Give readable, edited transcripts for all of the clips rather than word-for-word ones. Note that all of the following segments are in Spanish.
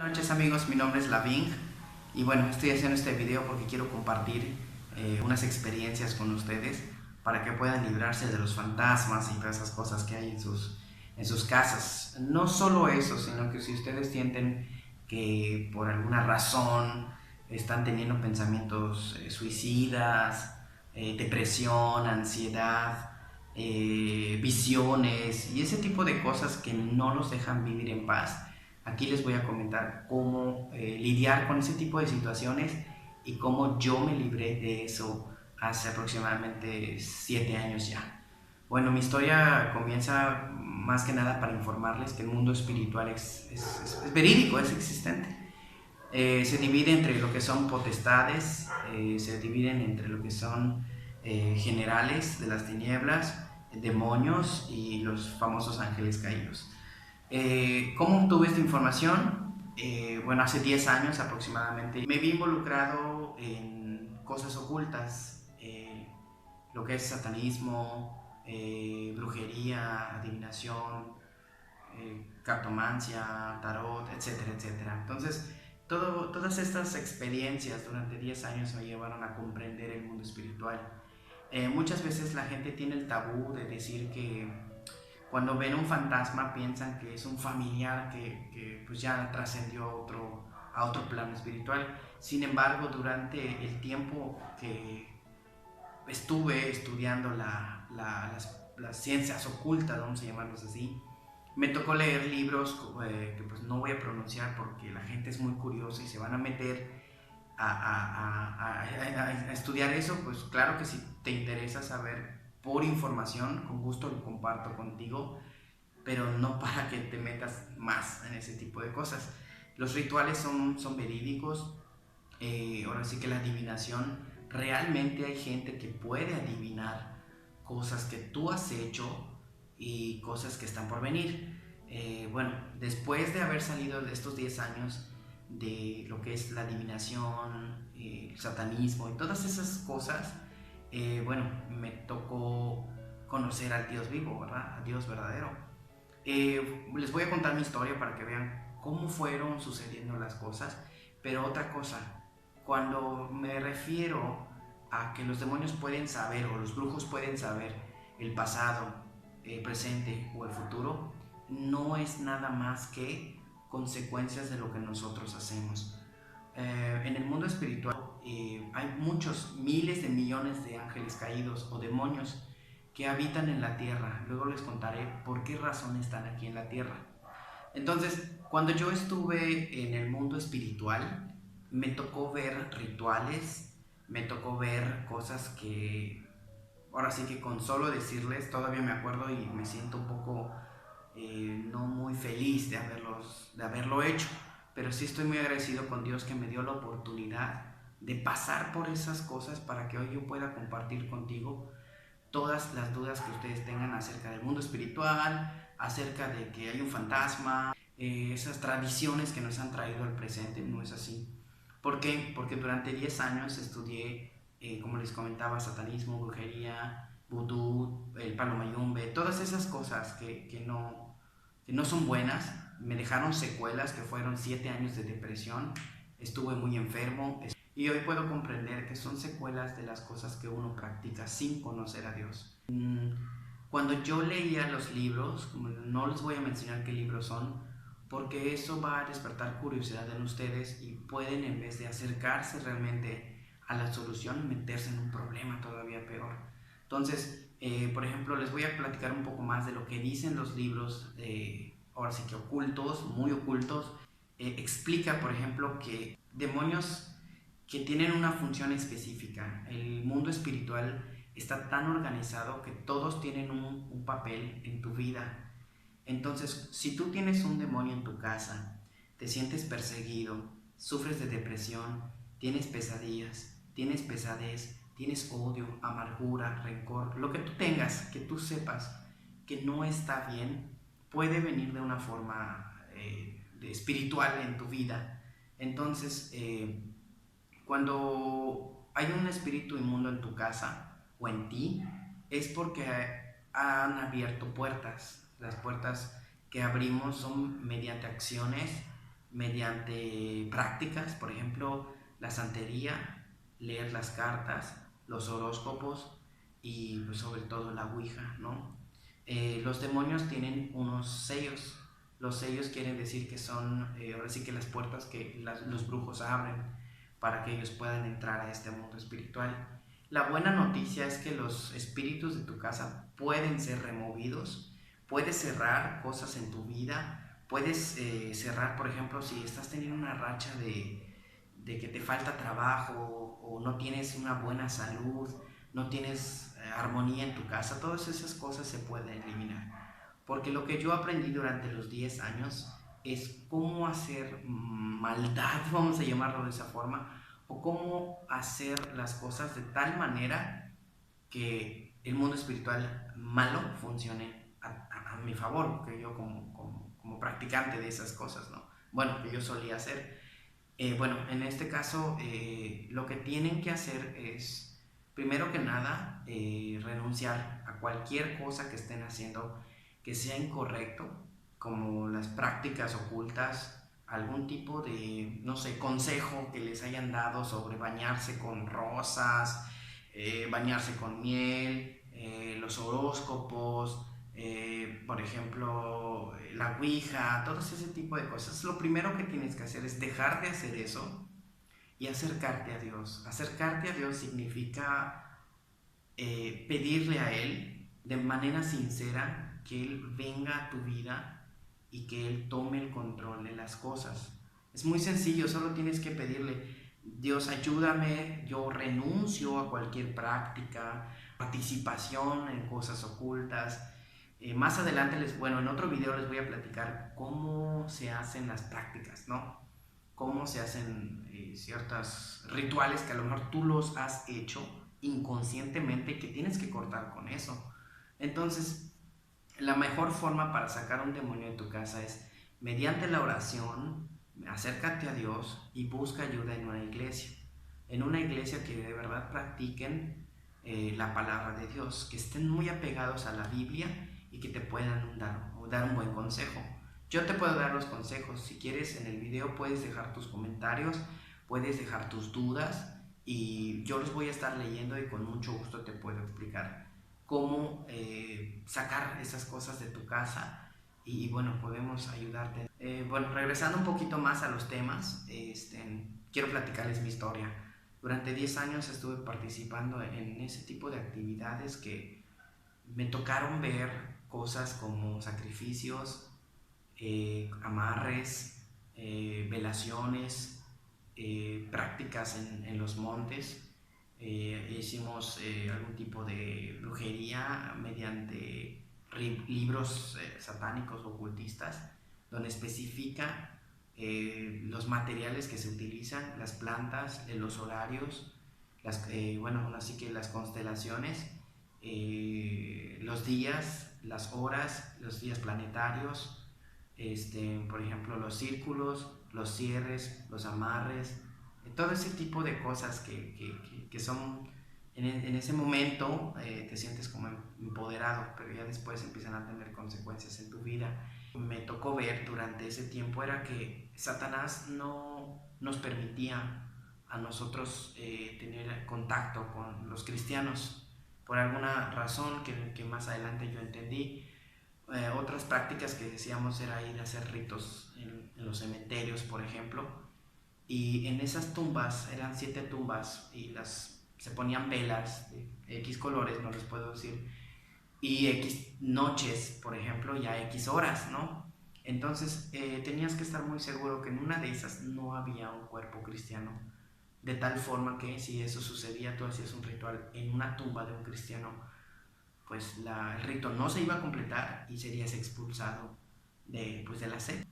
Buenas noches amigos, mi nombre es Laving y bueno, estoy haciendo este video porque quiero compartir unas experiencias con ustedes para que puedan librarse de los fantasmas y todas esas cosas que hay en sus casas. No solo eso, sino que si ustedes sienten que por alguna razón están teniendo pensamientos suicidas, depresión, ansiedad, visiones y ese tipo de cosas que no los dejan vivir en paz. Aquí les voy a comentar cómo lidiar con ese tipo de situaciones y cómo yo me libré de eso hace aproximadamente 7 años ya. Bueno, mi historia comienza más que nada para informarles que el mundo espiritual es verídico, es existente. Se divide entre lo que son potestades, se dividen entre lo que son generales de las tinieblas, demonios y los famosos ángeles caídos. ¿Cómo obtuve esta información? Bueno, hace 10 años aproximadamente me vi involucrado en cosas ocultas, lo que es satanismo, brujería, adivinación, cartomancia, tarot, etcétera, etcétera. Entonces, todas estas experiencias durante 10 años me llevaron a comprender el mundo espiritual. Muchas veces la gente tiene el tabú de decir que cuando ven un fantasma piensan que es un familiar que pues ya trascendió a otro plano espiritual. Sin embargo, durante el tiempo que estuve estudiando las ciencias ocultas, vamos a llamarlos así, me tocó leer libros que pues no voy a pronunciar porque la gente es muy curiosa y se van a meter a estudiar eso. Pues claro que si te interesa saber por información, con gusto lo comparto contigo, pero no para que te metas más en ese tipo de cosas. Los rituales son verídicos, ahora sí que la adivinación, realmente hay gente que puede adivinar cosas que tú has hecho y cosas que están por venir. Bueno, después de haber salido de estos 10 años de lo que es la adivinación, el satanismo y todas esas cosas, bueno, me tocó conocer al Dios vivo, ¿verdad? Al Dios verdadero. Les voy a contar mi historia para que vean cómo fueron sucediendo las cosas, pero otra cosa, cuando me refiero a que los demonios pueden saber o los brujos pueden saber el pasado, el presente o el futuro, no es nada más que consecuencias de lo que nosotros hacemos. En el mundo espiritual hay muchos, miles de millones de ángeles caídos o demonios que habitan en la tierra. Luego les contaré por qué razón están aquí en la tierra. Entonces, cuando yo estuve en el mundo espiritual, me tocó ver rituales, me tocó ver cosas que ahora sí que con solo decirles todavía me acuerdo y me siento un poco no muy feliz de haberlo hecho, pero sí estoy muy agradecido con Dios que me dio la oportunidad de pasar por esas cosas para que hoy yo pueda compartir contigo todas las dudas que ustedes tengan acerca del mundo espiritual, acerca de que hay un fantasma, esas tradiciones que nos han traído al presente. No es así. ¿Por qué? Porque durante 10 años estudié, como les comentaba, satanismo, brujería, vudú, el palo mayumbe, todas esas cosas que no son buenas. Me dejaron secuelas que fueron 7 años de depresión, estuve muy enfermo y hoy puedo comprender que son secuelas de las cosas que uno practica sin conocer a Dios. Cuando yo leía los libros, no les voy a mencionar qué libros son, porque eso va a despertar curiosidad en ustedes y pueden, en vez de acercarse realmente a la solución, meterse en un problema todavía peor. Entonces, por ejemplo, les voy a platicar un poco más de lo que dicen los libros, ahora sí que ocultos, muy ocultos. Explica, por ejemplo, que demonios que tienen una función específica. El mundo espiritual está tan organizado que todos tienen un papel en tu vida. Entonces, si tú tienes un demonio en tu casa, te sientes perseguido, sufres de depresión, tienes pesadillas, tienes pesadez, tienes odio, amargura, rencor, lo que tú tengas, que tú sepas que no está bien, puede venir de una forma espiritual en tu vida. Entonces, cuando hay un espíritu inmundo en tu casa o en ti, es porque han abierto puertas. Las puertas que abrimos son mediante acciones mediante prácticas, por ejemplo, la santería, leer las cartas, los horóscopos y pues sobre todo la ouija, ¿no? Los demonios tienen unos sellos. Los sellos quieren decir que son, ahora sí que las puertas que los brujos abren para que ellos puedan entrar a este mundo espiritual. La buena noticia es que los espíritus de tu casa pueden ser removidos, puedes cerrar cosas en tu vida, puedes cerrar, por ejemplo, si estás teniendo una racha de que te falta trabajo o no tienes una buena salud, no tienes armonía en tu casa, todas esas cosas se pueden eliminar. Porque lo que yo aprendí durante los 10 años es cómo hacer maldad, vamos a llamarlo de esa forma, o cómo hacer las cosas de tal manera que el mundo espiritual malo funcione a mi favor, que yo como practicante de esas cosas, ¿no? Bueno, que yo solía hacer. Bueno, en este caso lo que tienen que hacer es, primero que nada, renunciar a cualquier cosa que estén haciendo que sea incorrecto, como las prácticas ocultas, algún tipo de, no sé, consejo que les hayan dado sobre bañarse con rosas, bañarse con miel, los horóscopos, por ejemplo, la ouija, todo ese tipo de cosas. Lo primero que tienes que hacer es dejar de hacer eso y acercarte a Dios. Acercarte a Dios significa pedirle a Él de manera sincera que Él venga a tu vida y que Él tome el control de las cosas. Es muy sencillo, solo tienes que pedirle: Dios, ayúdame, yo renuncio a cualquier práctica, participación en cosas ocultas. Más adelante, bueno, en otro video les voy a platicar cómo se hacen las prácticas, ¿no? Cómo se hacen ciertos rituales que a lo mejor tú los has hecho inconscientemente y que tienes que cortar con eso. Entonces, la mejor forma para sacar un demonio de tu casa es mediante la oración. Acércate a Dios y busca ayuda en una iglesia. En una iglesia que de verdad practiquen la palabra de Dios, que estén muy apegados a la Biblia y que te puedan dar un buen consejo. Yo te puedo dar los consejos. Si quieres, en el video puedes dejar tus comentarios, puedes dejar tus dudas y yo los voy a estar leyendo y con mucho gusto te puedo explicar cómo sacar esas cosas de tu casa y bueno, podemos ayudarte. Bueno, regresando un poquito más a los temas, quiero platicarles mi historia. Durante 10 años estuve participando en ese tipo de actividades que me tocaron ver cosas como sacrificios, amarres, velaciones, prácticas en los montes. Hicimos algún tipo de brujería mediante libros satánicos ocultistas, donde especifica los materiales que se utilizan, las plantas, los horarios, bueno, así que las constelaciones, los días, las horas, los días planetarios, por ejemplo, los círculos, los cierres, los amarres, todo ese tipo de cosas que son, en ese momento te sientes como empoderado, pero ya después empiezan a tener consecuencias en tu vida. Me tocó ver durante ese tiempo era que Satanás no nos permitía a nosotros tener contacto con los cristianos por alguna razón que más adelante yo entendí. Otras prácticas que decíamos era ir a hacer ritos en los cementerios, por ejemplo, y en esas tumbas, eran 7 tumbas y se ponían velas de X colores, no les puedo decir, y X noches, por ejemplo, ya X horas, ¿no? Entonces tenías que estar muy seguro que en una de esas no había un cuerpo cristiano, de tal forma que si eso sucedía, tú hacías un ritual en una tumba de un cristiano, pues el rito no se iba a completar y serías expulsado de la secta.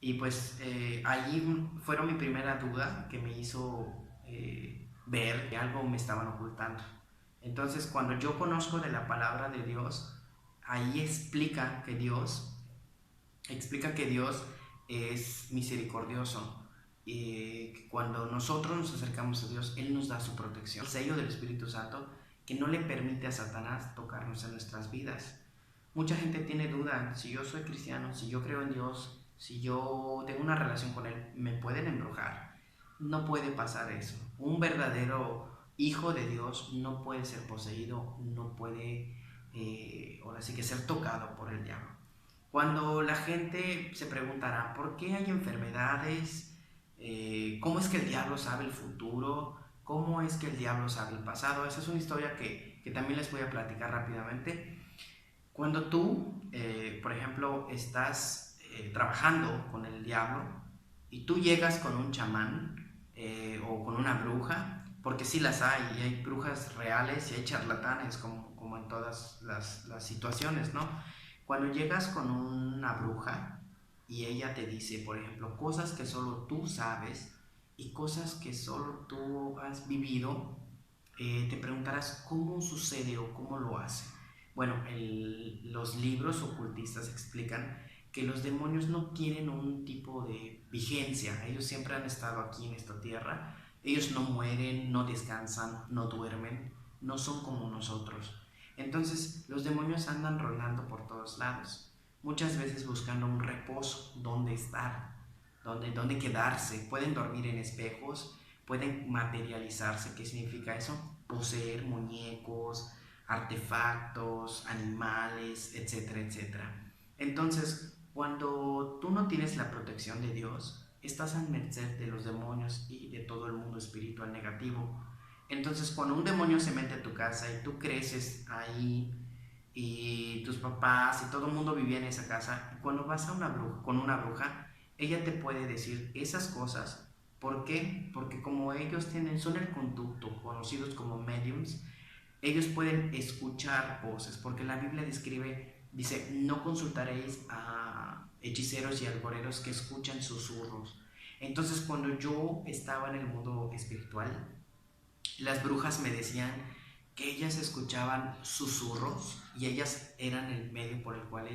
Y pues allí fueron mi primera duda que me hizo ver que algo me estaban ocultando. Entonces, cuando yo conozco de la palabra de Dios, ahí explica que Dios es misericordioso y que cuando nosotros nos acercamos a Dios, Él nos da su protección, el sello del Espíritu Santo que no le permite a Satanás tocarnos en nuestras vidas. Mucha gente tiene duda: si yo soy cristiano, si yo creo en Dios, si yo tengo una relación con él, me pueden embrujar. No puede pasar eso. Un verdadero hijo de Dios no puede ser poseído, no puede, ahora sí que ser tocado por el diablo. Cuando la gente se preguntará por qué hay enfermedades, cómo es que el diablo sabe el futuro, cómo es que el diablo sabe el pasado, esa es una historia que también les voy a platicar rápidamente. Cuando tú, por ejemplo, estás trabajando con el diablo y tú llegas con un chamán o con una bruja, porque sí las hay, y hay brujas reales y hay charlatanes, como en todas las situaciones, ¿no? Cuando llegas con una bruja y ella te dice, por ejemplo, cosas que solo tú sabes y cosas que solo tú has vivido, te preguntarás cómo sucede o cómo lo hace. Bueno, los libros ocultistas explican que los demonios no tienen un tipo de vigencia, ellos siempre han estado aquí en esta tierra, ellos no mueren, no descansan, no duermen, no son como nosotros. Entonces los demonios andan rolando por todos lados, muchas veces buscando un reposo, dónde estar, dónde quedarse, pueden dormir en espejos, pueden materializarse. ¿Qué significa eso? Poseer muñecos, artefactos, animales, etcétera, etcétera. Entonces, cuando tú no tienes la protección de Dios, estás a merced de los demonios y de todo el mundo espiritual negativo. Entonces, cuando un demonio se mete a tu casa y tú creces ahí y tus papás y todo el mundo vivía en esa casa, cuando vas a una bruja, con una bruja, ella te puede decir esas cosas. ¿Por qué? Porque como ellos son el conducto, conocidos como mediums, ellos pueden escuchar voces, porque la Biblia dice, no consultaréis a hechiceros y algoreros que escuchan susurros. Entonces, cuando yo estaba en el mundo espiritual, las brujas me decían que ellas escuchaban susurros y ellas eran el medio por el cual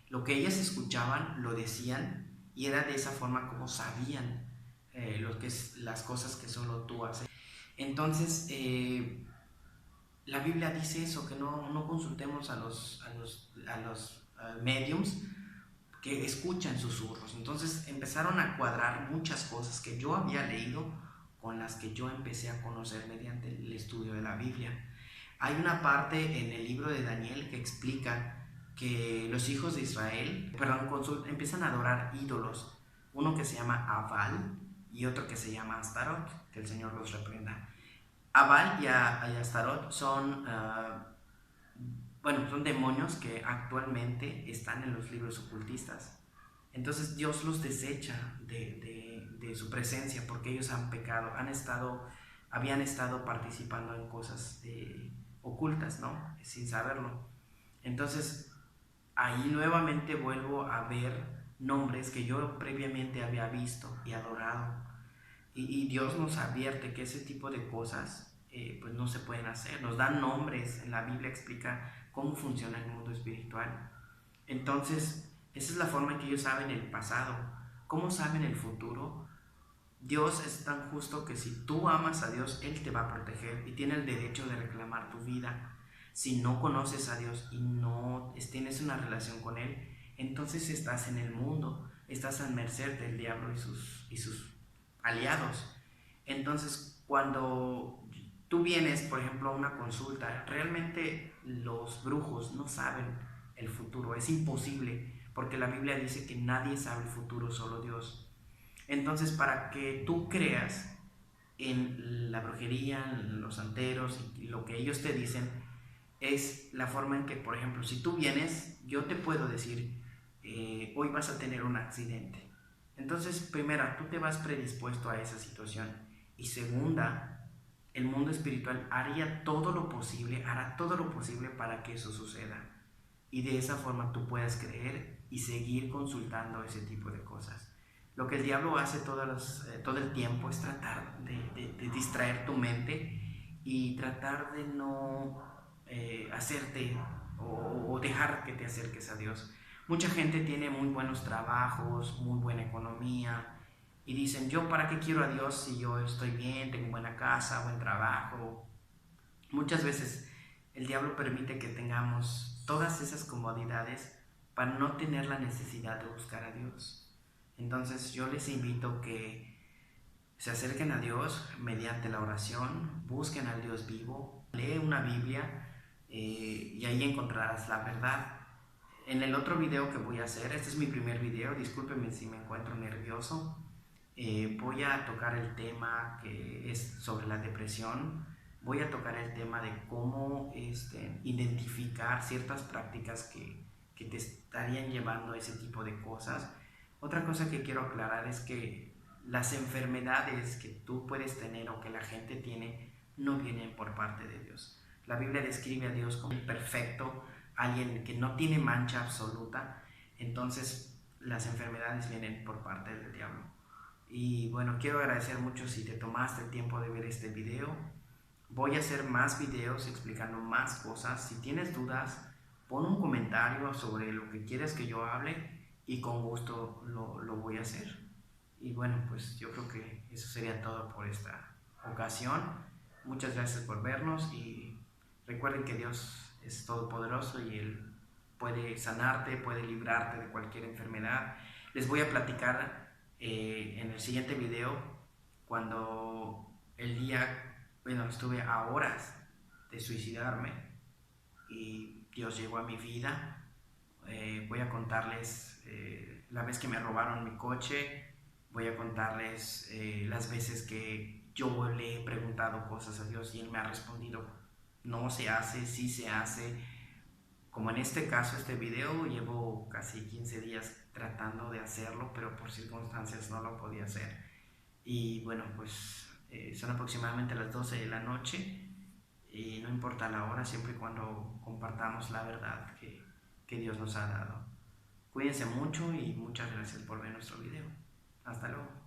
lo que ellas escuchaban lo decían, y era de esa forma como sabían las cosas que solo tú haces. Entonces, la Biblia dice eso, que no consultemos a los mediums que escuchan susurros. Entonces empezaron a cuadrar muchas cosas que yo había leído con las que yo empecé a conocer mediante el estudio de la Biblia. Hay una parte en el libro de Daniel que explica que los hijos de Israel, empiezan a adorar ídolos, uno que se llama Abal y otro que se llama Astarot, que el Señor los reprenda. Abal y Astarot son demonios que actualmente están en los libros ocultistas. Entonces Dios los desecha de su presencia porque ellos han pecado, habían estado participando en cosas ocultas, ¿no? Sin saberlo. Entonces ahí nuevamente vuelvo a ver nombres que yo previamente había visto y adorado. Y Dios nos advierte que ese tipo de cosas pues no se pueden hacer. Nos dan nombres, en la Biblia explica cómo funciona el mundo espiritual. Entonces, esa es la forma en que ellos saben el pasado. ¿Cómo saben el futuro? Dios es tan justo que si tú amas a Dios, Él te va a proteger y tiene el derecho de reclamar tu vida. Si no conoces a Dios y no tienes una relación con Él, entonces estás en el mundo, estás a merced del diablo y sus aliados. Entonces, cuando tú vienes, por ejemplo, a una consulta, realmente los brujos no saben el futuro, es imposible, porque la Biblia dice que nadie sabe el futuro, solo Dios. Entonces, para que tú creas en la brujería, en los santeros y lo que ellos te dicen, es la forma en que, por ejemplo, si tú vienes, yo te puedo decir, hoy vas a tener un accidente. Entonces, primera, tú te vas predispuesto a esa situación. Y segunda, el mundo espiritual hará todo lo posible para que eso suceda. Y de esa forma tú puedas creer y seguir consultando ese tipo de cosas. Lo que el diablo hace todo el tiempo es tratar de distraer tu mente y tratar de no hacerte o dejar que te acerques a Dios. Mucha gente tiene muy buenos trabajos, muy buena economía y dicen, yo para qué quiero a Dios si yo estoy bien, tengo buena casa, buen trabajo. Muchas veces el diablo permite que tengamos todas esas comodidades para no tener la necesidad de buscar a Dios. Entonces yo les invito que se acerquen a Dios mediante la oración, busquen al Dios vivo, lee una Biblia y ahí encontrarás la verdad. En el otro video que voy a hacer, este es mi primer video, discúlpenme si me encuentro nervioso, voy a tocar el tema que es sobre la depresión, voy a tocar el tema de cómo identificar ciertas prácticas que te estarían llevando a ese tipo de cosas. Otra cosa que quiero aclarar es que las enfermedades que tú puedes tener o que la gente tiene no vienen por parte de Dios. La Biblia describe a Dios como perfecto, alguien que no tiene mancha absoluta. Entonces las enfermedades vienen por parte del diablo. Y bueno, quiero agradecer mucho si te tomaste el tiempo de ver este video. Voy a hacer más videos explicando más cosas. Si tienes dudas, pon un comentario sobre lo que quieres que yo hable y con gusto lo voy a hacer. Y bueno, pues yo creo que eso sería todo por esta ocasión. Muchas gracias por vernos y recuerden que Dios es todopoderoso y Él puede sanarte, puede librarte de cualquier enfermedad. Les voy a platicar en el siguiente video cuando el día, bueno, estuve a horas de suicidarme y Dios llegó a mi vida. Voy a contarles la vez que me robaron mi coche, voy a contarles las veces que yo le he preguntado cosas a Dios y Él me ha respondido, no se hace, sí se hace. Como en este caso, este video, llevo casi 15 días tratando de hacerlo, pero por circunstancias no lo podía hacer. Y bueno, pues son aproximadamente las 12 de la noche y no importa la hora, siempre y cuando compartamos la verdad que Dios nos ha dado. Cuídense mucho y muchas gracias por ver nuestro video. Hasta luego.